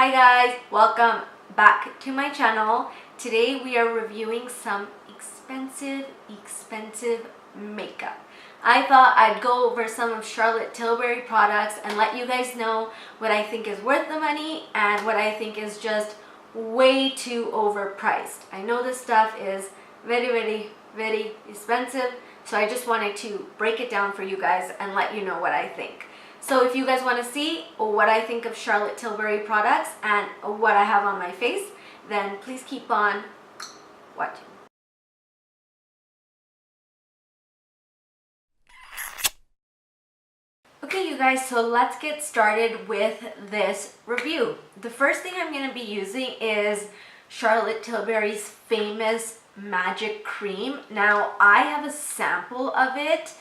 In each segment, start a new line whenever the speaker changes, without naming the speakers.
Hi guys, welcome back to my channel. Today we are reviewing some expensive makeup. I thought I'd go over some of Charlotte Tilbury products and let you guys know what I think is worth the money and what I think is just way too overpriced. I know this stuff is very expensive, so I just wanted to break it down for you guys and let you know what I think. So if you guys want to see what I think of Charlotte Tilbury products and what I have on my face, then please keep on watching. Okay you guys, so let's get started with this review. The first thing I'm going to be using is Charlotte Tilbury's famous Magic Cream. Now I have a sample of it.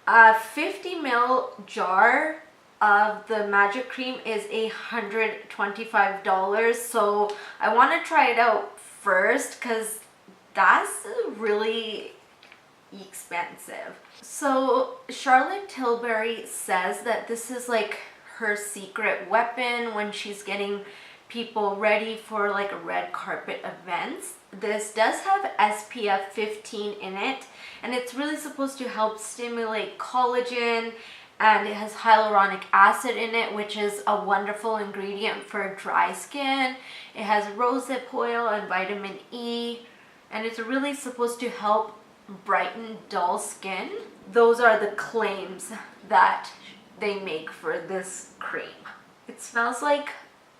A 50 ml jar of the Magic Cream is $125, so I want to try it out first because that's really expensive. So Charlotte Tilbury says that this is like her secret weapon when she's getting people ready for like red carpet events. This does have SPF 15 in it, and it's really supposed to help stimulate collagen, and it has hyaluronic acid in it, which is a wonderful ingredient for dry skin. It has rosehip oil and vitamin E, and it's really supposed to help brighten dull skin. Those are the claims that they make for this cream. It smells like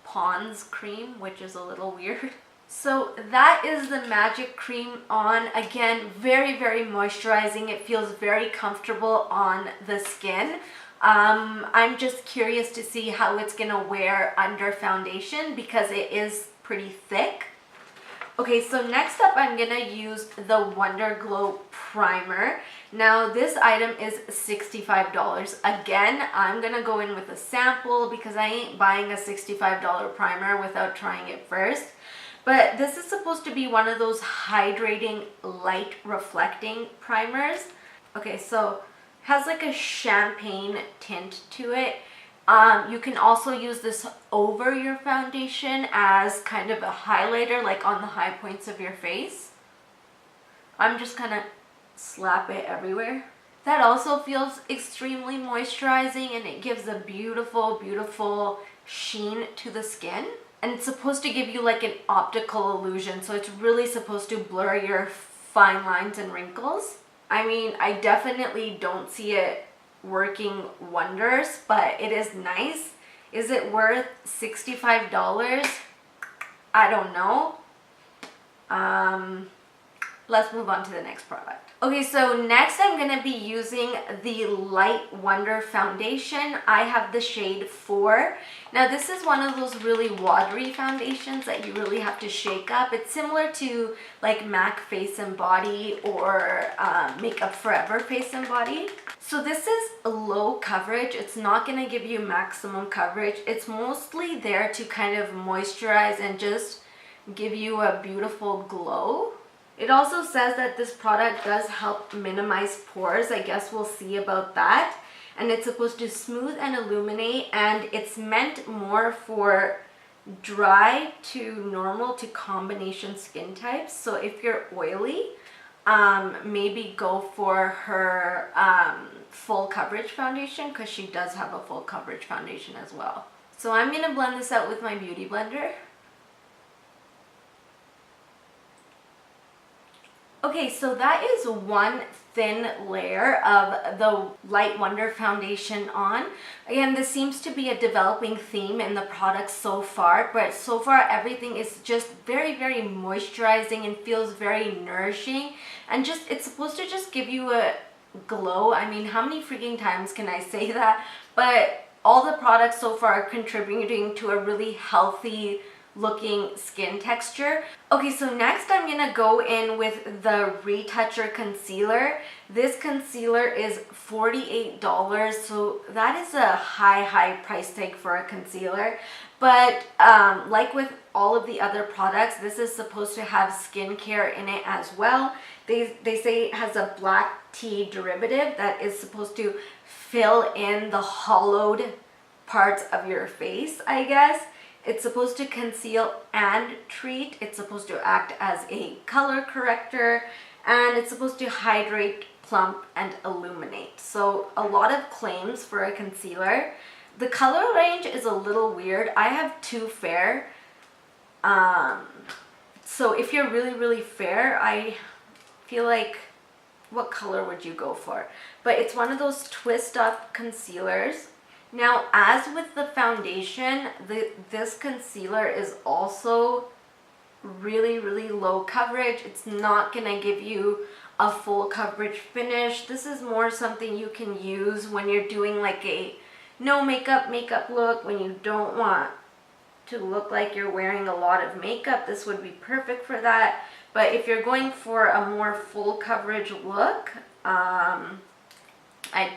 Pond's cream, which is a little weird. So that is the Magic Cream on. Again, very moisturizing. It feels very comfortable on the skin. I'm just curious to see how it's gonna wear under foundation because it is pretty thick. Okay, so next up I'm gonna use the Wonderglow primer. Now this item is $65. Again, I'm gonna go in with a sample because I ain't buying a $65 primer without trying it first. But this is supposed to be one of those hydrating, light reflecting primers. Okay, so it has like a champagne tint to it. You can also use this over your foundation as kind of a highlighter, like on the high points of your face. I'm just gonna slap it everywhere. That also feels extremely moisturizing, and it gives a beautiful sheen to the skin. And it's supposed to give you like an optical illusion, so it's really supposed to blur your fine lines and wrinkles. I mean, I definitely don't see it working wonders, but it is nice. Is it worth $65? I don't know. Let's move on to the next product. Okay, so next I'm going to be using the Light Wonder foundation. I have the shade 4. Now this is one of those really watery foundations that you really have to shake up. It's similar to like MAC Face and Body or Makeup Forever Face and Body. So this is low coverage. It's not going to give you maximum coverage. It's mostly there to kind of moisturize and just give you a beautiful glow. It also says that this product does help minimize pores. I guess we'll see about that. And it's supposed to smooth and illuminate, and it's meant more for dry to normal to combination skin types. So if you're oily, maybe go for her full coverage foundation, because she does have a full coverage foundation as well. So I'm going to blend this out with my beauty blender. Okay, so that is one thin layer of the Light Wonder foundation on. Again, this seems to be a developing theme in the products so far, but so far everything is just very moisturizing and feels very nourishing, and just it's supposed to just give you a glow. I mean, how many freaking times can I say that? But all the products so far are contributing to a really healthy looking skin texture. Okay, so next I'm gonna go in with the Retoucher concealer. This concealer is $48, so that is a high price tag for a concealer. But like with all of the other products, this is supposed to have skincare in it as well. They say it has a black tea derivative that is supposed to fill in the hollowed parts of your face, I guess. It's supposed to conceal and treat. It's supposed to act as a color corrector, and it's supposed to hydrate, plump, and illuminate. So a lot of claims for a concealer. The color range is a little weird. I have too fair. So if you're really fair, I feel like, what color would you go for? But it's one of those twist up concealers. Now, as with the foundation, this concealer is also really low coverage. It's not gonna give you a full coverage finish. This is more something you can use when you're doing like a no makeup look, when you don't want to look like you're wearing a lot of makeup. This would be perfect for that. But if you're going for a more full coverage look, I'd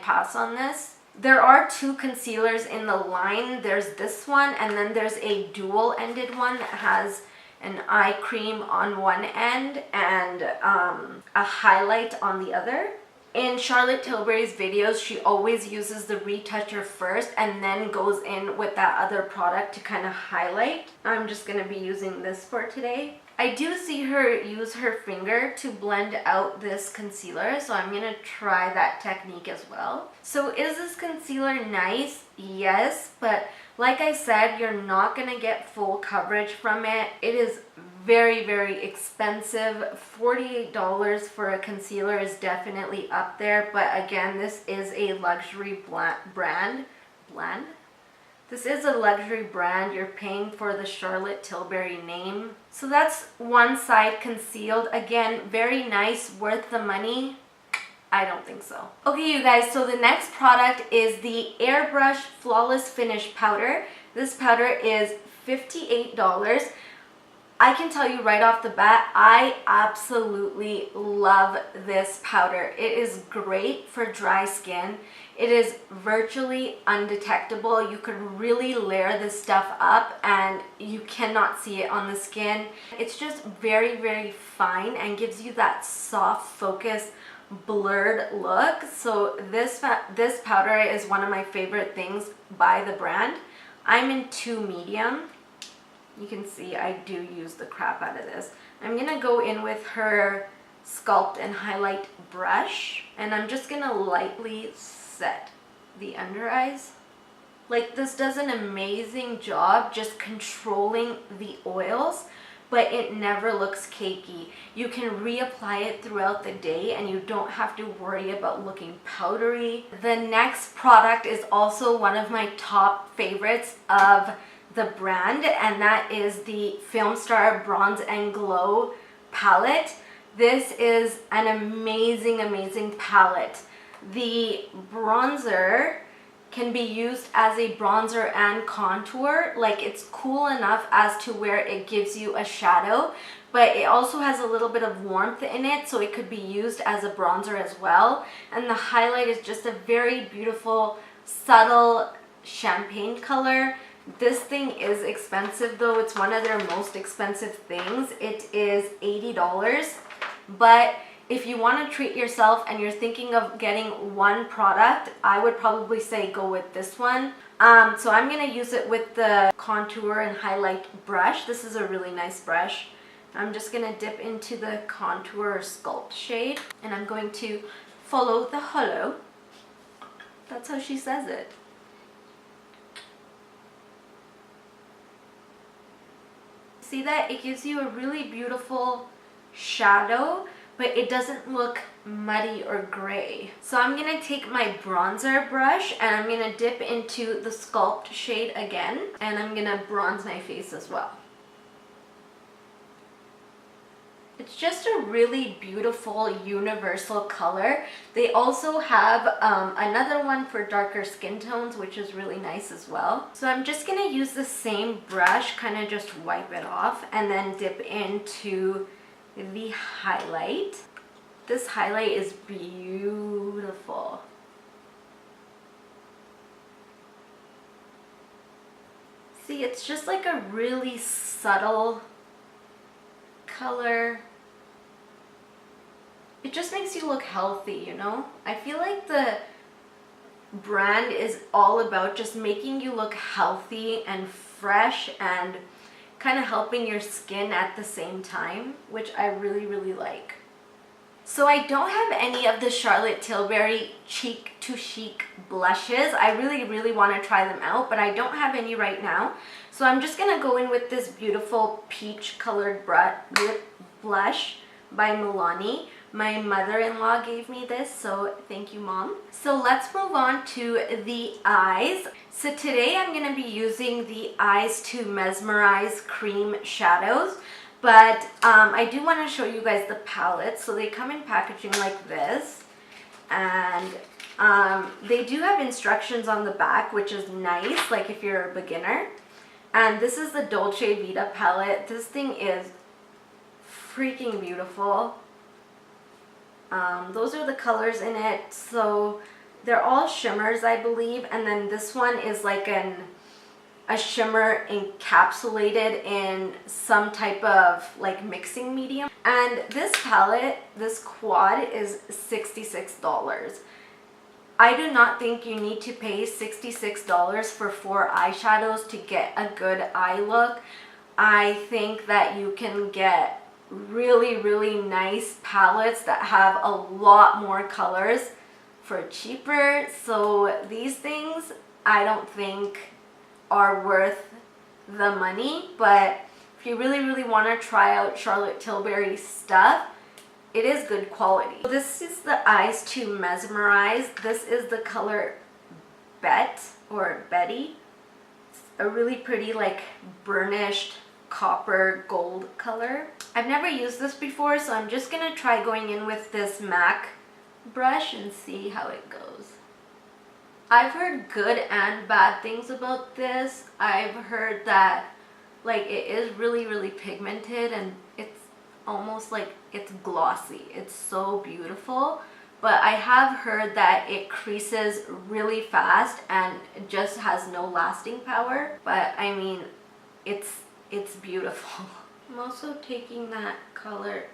pass on this. There are two concealers in the line. There's this one, and then there's a dual-ended one that has an eye cream on one end and a highlight on the other. In Charlotte Tilbury's videos, she always uses the retoucher first and then goes in with that other product to kind of highlight. I'm just going to be using this for today. I do see her use her finger to blend out this concealer, so I'm going to try that technique as well. So is this concealer nice? Yes, but like I said, you're not going to get full coverage from it. It is very expensive. $48 for a concealer is definitely up there, but again, this is a luxury brand. This is a luxury brand. You're paying for the Charlotte Tilbury name. So that's one side concealed. Again, very nice, worth the money. I don't think so. Okay, you guys, so the next product is the Airbrush Flawless Finish Powder. This powder is $58. I can tell you right off the bat, I absolutely love this powder. It is great for dry skin. It is virtually undetectable. You could really layer this stuff up and you cannot see it on the skin. It's just very fine and gives you that soft focus blurred look. So this powder is one of my favorite things by the brand. I'm in 2 medium. You can see I do use the crap out of this. I'm gonna go in with her Sculpt and Highlight brush, and I'm just gonna lightly set the under eyes. Like, this does an amazing job just controlling the oils, but it never looks cakey. You can reapply it throughout the day and you don't have to worry about looking powdery. The next product is also one of my top favorites of the brand, and that is the Filmstar Bronze and Glow palette. This is an amazing palette. The bronzer can be used as a bronzer and contour. Like, it's cool enough as to where it gives you a shadow, but it also has a little bit of warmth in it, so it could be used as a bronzer as well. And the highlight is just a very beautiful, subtle champagne color. This thing is expensive though. It's one of their most expensive things. It is $80, but if you want to treat yourself and you're thinking of getting one product, I would probably say go with this one. So I'm going to use it with the contour and highlight brush. This is a really nice brush. I'm just going to dip into the contour or sculpt shade, and I'm going to follow the hollow. That's how she says it. See that? It gives you a really beautiful shadow, but it doesn't look muddy or gray. So I'm gonna take my bronzer brush and I'm gonna dip into the Sculpt shade again, and I'm gonna bronze my face as well. It's just a really beautiful universal color. They also have another one for darker skin tones, which is really nice as well. So I'm just gonna use the same brush, kind of just wipe it off, and then dip into the highlight. This highlight is beautiful. See, it's just like a really subtle color. It just makes you look healthy, you know? I feel like the brand is all about just making you look healthy and fresh and kind of helping your skin at the same time, which I really, really like. So I don't have any of the Charlotte Tilbury Cheek to Chic blushes. I really, really want to try them out, but I don't have any right now. So I'm just going to go in with this beautiful peach colored lip blush by Milani. My mother-in-law gave me this, so thank you, Mom. So let's move on to the eyes. So today I'm going to be using the Eyes to Mesmerize cream shadows. But I do want to show you guys the palette. So they come in packaging like this. And they do have instructions on the back, which is nice, like if you're a beginner. And this is the Dolce Vita palette. This thing is freaking beautiful. Those are the colors in it. So they're all shimmers, I believe. And then this one is like a shimmer encapsulated in some type of like mixing medium. And this palette, this quad, is $66. I do not think you need to pay $66 for 4 eyeshadows to get a good eye look. I think that you can get really, really nice palettes that have a lot more colors for cheaper. So these things I don't think are worth the money, but if you really, really want to try out Charlotte Tilbury stuff, it is good quality. So this is the Eyes to Mesmerize. This is the color Betty. It's a really pretty like burnished copper gold color. I've never used this before, so I'm just gonna try going in with this MAC brush and see how it goes. I've heard good and bad things about this. I've heard that like it is really, really pigmented and it's almost like it's glossy. It's so beautiful. But I have heard that it creases really fast and it just has no lasting power. But I mean, it's beautiful. I'm also taking that color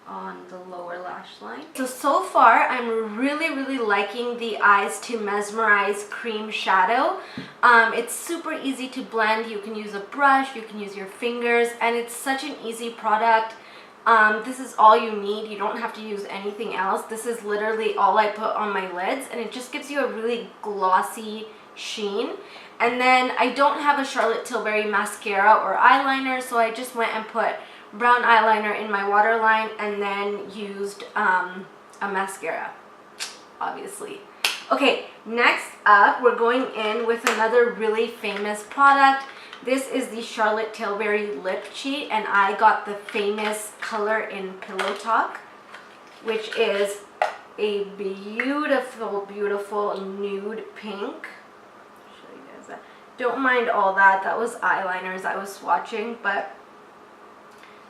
on the lower lash line. So far I'm really, really liking the Eyes to Mesmerize cream shadow. It's super easy to blend. You can use a brush, you can use your fingers, and it's such an easy product. This is all you need. You don't have to use anything else. This is literally all I put on my lids, and it just gives you a really glossy sheen. And then I don't have a Charlotte Tilbury mascara or eyeliner, so I just went and put brown eyeliner in my waterline and then used a mascara, obviously. Okay, next up we're going in with another really famous product. This is the Charlotte Tilbury Lip Cheat, and I got the famous color in Pillow Talk, which is a beautiful, beautiful nude pink. Show you guys that. Don't mind all that. That was eyeliners I was swatching, but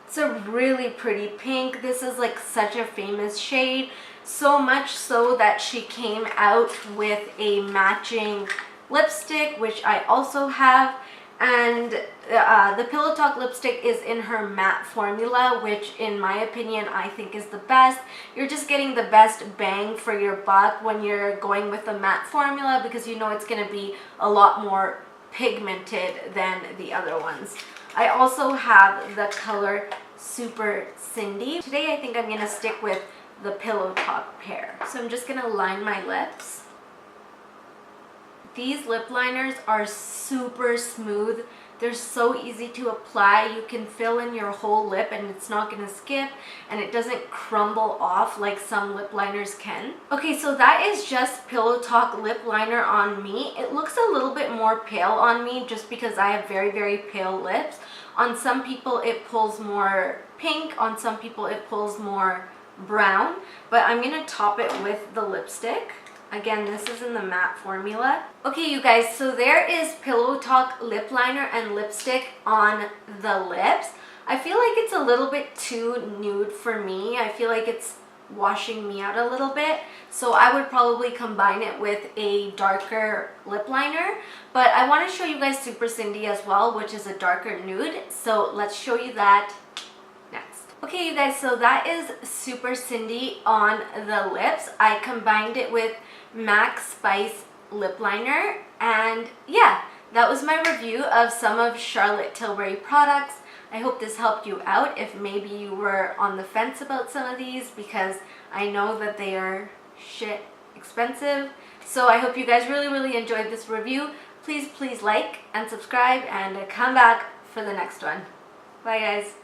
it's a really pretty pink. This is like such a famous shade, so much so that she came out with a matching lipstick, which I also have. And the Pillow Talk lipstick is in her matte formula, which in my opinion I think is the best. You're just getting the best bang for your buck when you're going with the matte formula, because you know it's going to be a lot more pigmented than the other ones. I also have the color Super Cindy. Today I think I'm going to stick with the Pillow Talk pair. So I'm just going to line my lips. These lip liners are super smooth. They're so easy to apply. You can fill in your whole lip and it's not going to skip, and it doesn't crumble off like some lip liners can. Okay, so that is just Pillow Talk lip liner on me. It looks a little bit more pale on me just because I have very, very pale lips. On some people it pulls more pink, on some people it pulls more brown, but I'm going to top it with the lipstick. Again, this is in the matte formula. Okay, you guys, so there is Pillow Talk lip liner and lipstick on the lips. I feel like it's a little bit too nude for me. I feel like it's washing me out a little bit. So I would probably combine it with a darker lip liner. But I want to show you guys Super Cindy as well, which is a darker nude. So let's show you that next. Okay, you guys, so that is Super Cindy on the lips. I combined it with MAC Spice lip liner, and yeah, that was my review of some of Charlotte Tilbury products. I hope this helped you out if maybe you were on the fence about some of these, because I know that they are shit expensive. So I hope you guys really enjoyed this review. Please like and subscribe and come back for the next one. Bye guys.